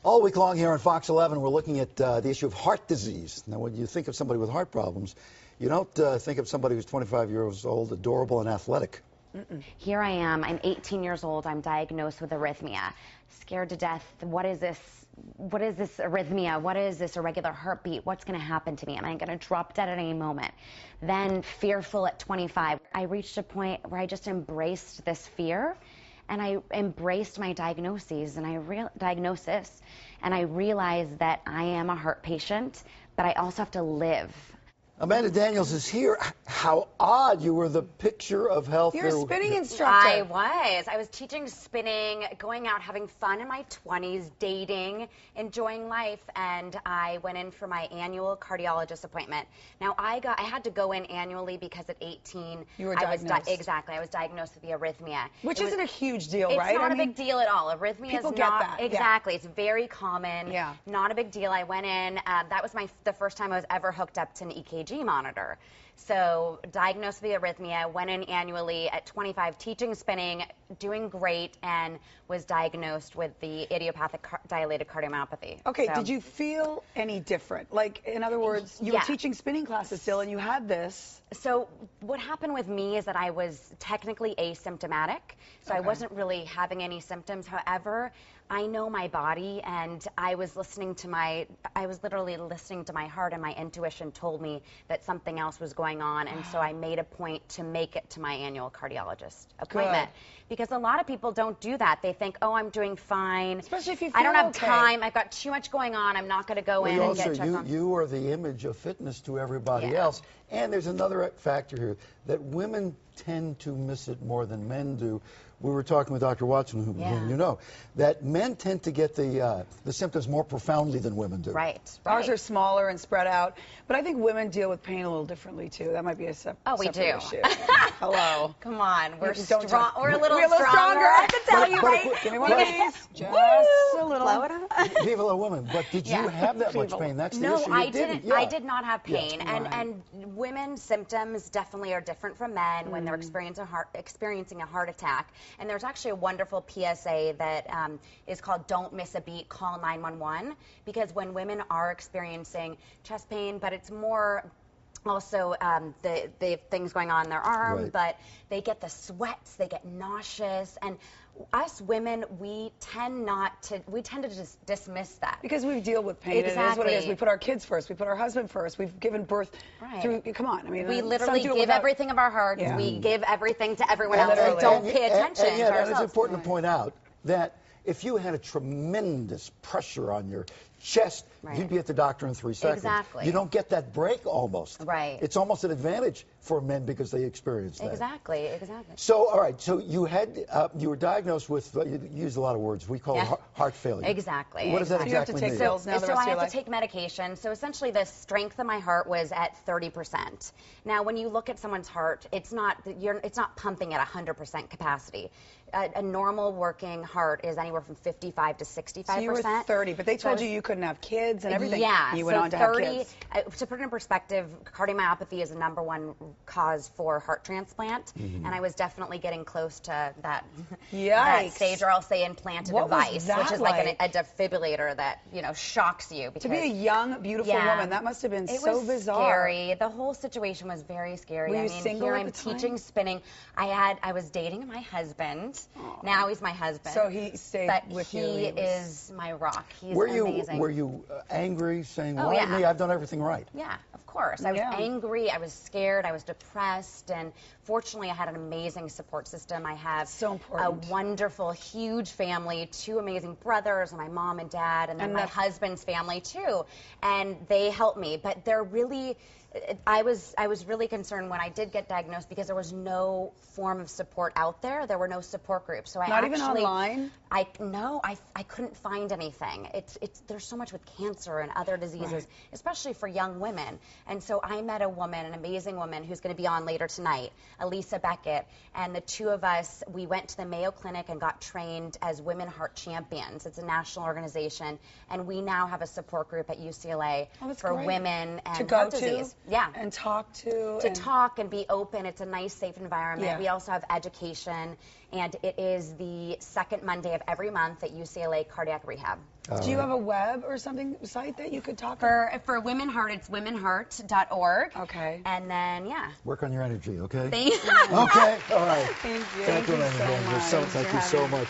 All week long here on Fox 11, we're looking at the issue of heart disease. Now, when you think of somebody with heart problems, you don't think of somebody who's 25 years old, adorable, and athletic. Here I am. I'm 18 years old. I'm diagnosed with arrhythmia. Scared to death. What is this? What is this arrhythmia? What is this irregular heartbeat? What's going to happen to me? Am I going to drop dead at any moment? Then fearful at 25. I reached a point where I just embraced this fear. And I embraced my diagnosis, and I realized that I am a heart patient, but I also have to live. Amanda Daniels is here. How odd. You were the picture of health. You're a spinning instructor. I was teaching spinning, going out, having fun in my 20s, dating, enjoying life, and I went in for my annual cardiologist appointment. Now, I had to go in annually because at 18, you were diagnosed. I was diagnosed with the arrhythmia. Which isn't a huge deal, it's right? It's not a big deal at all. Arrhythmia is not. That. Exactly. Yeah. It's very common. Yeah. Not a big deal. I went in. That was the first time I was ever hooked up to an EKG monitor. So diagnosed with the arrhythmia, went in annually at 25, teaching spinning, doing great, and was diagnosed with the idiopathic dilated cardiomyopathy. Okay, so, did you feel any different? Like, in other words, you were teaching spinning classes still, and you had this. So what happened with me is that I was technically asymptomatic, so I wasn't really having any symptoms. However, I know my body, and I was literally listening to my heart, and my intuition told me that something else was going on, and so I made a point to make it to my annual cardiologist appointment. Because a lot of people don't do that. They think, oh, I'm doing fine. Especially if you feel I don't have time. I've got too much going on. I'm not going to go in and get checked on. You are the image of fitness to everybody else. And there's another factor here, that women tend to miss it more than men do. We were talking with Dr. Watson, whom you know, that men tend to get the symptoms more profoundly than women do. Right. Ours are smaller and spread out, but I think women deal with pain a little differently too. That might be a separate issue. Hello. Come on, we're strong. We're a little stronger. I can tell you, right? Give me one of these. Just a little. Blow it up. Viva la woman. But did you have that much pain? That's the issue. No, I didn't. Yeah. I did not have pain. Yeah. And women's symptoms definitely are different from men when they're experiencing a heart attack. And there's actually a wonderful PSA that is called "Don't Miss a Beat, Call 911," because when women are experiencing chest pain, but it's more also the things going on in their arm, but they get the sweats, they get nauseous, and us women, we tend to just dismiss that. Because we deal with pain. Exactly. It is what it is. We put our kids first. We put our husband first. We've given birth through, come on. I mean, we literally give everything of our hearts. Yeah. We give everything to everyone else. Literally. We don't pay attention to ourselves. And it's important to point out that if you had a tremendous pressure on your chest, you'd be at the doctor in 3 seconds. Exactly. You don't get that break almost. Right. It's almost an advantage for men because they experience that. Exactly. So, all right, so you were diagnosed with, you use a lot of words, we call it heart failure. Exactly. What does that exactly mean? So I have to take medication. So essentially the strength of my heart was at 30%. Now, when you look at someone's heart, it's not pumping at 100% capacity. A normal working heart is anywhere from 55 to 65%. So you were 30, but they told you couldn't have kids and everything. Yeah. You went on to have kids. To put it in perspective, cardiomyopathy is the #1 cause for heart transplant, and I was definitely getting close to that stage, or I'll say implanted device, which is like a defibrillator that shocks you. To be a young, beautiful woman, that must have been so bizarre. It was scary. The whole situation was very scary. Were you single here at I'm the time? teaching spinning. I was dating my husband. Aww. Now he's my husband. So he stayed with you. He is my rock. He's amazing. Were you angry, saying, "Why me? I've done everything right"? Yeah, of course. I was angry. I was scared. I was depressed, and fortunately, I had an amazing support system. I have a wonderful, huge family, 2 amazing brothers, and my mom and dad, and then my husband's family too, and they helped me. But they're really. I was really concerned when I did get diagnosed because there was no form of support out there. There were no support groups. So Not even online? I couldn't find anything. There's so much with cancer and other diseases, especially for young women. And so I met a woman, an amazing woman who's going to be on later tonight, Elisa Beckett, and the 2 of us, we went to the Mayo Clinic and got trained as Women Heart Champions. It's a national organization, and we now have a support group at UCLA for women and heart disease. and talk to. Talk and be open. It's a nice, safe environment. Yeah. We also have education, and it is the second Monday of every month at UCLA Cardiac Rehab. Do you have a web or something site that you could talk for Women Heart? It's womenheart.org. Okay. And then work on your energy, okay? Thank you. Okay, all right. Thank you. Thank you so much. Thank you so much.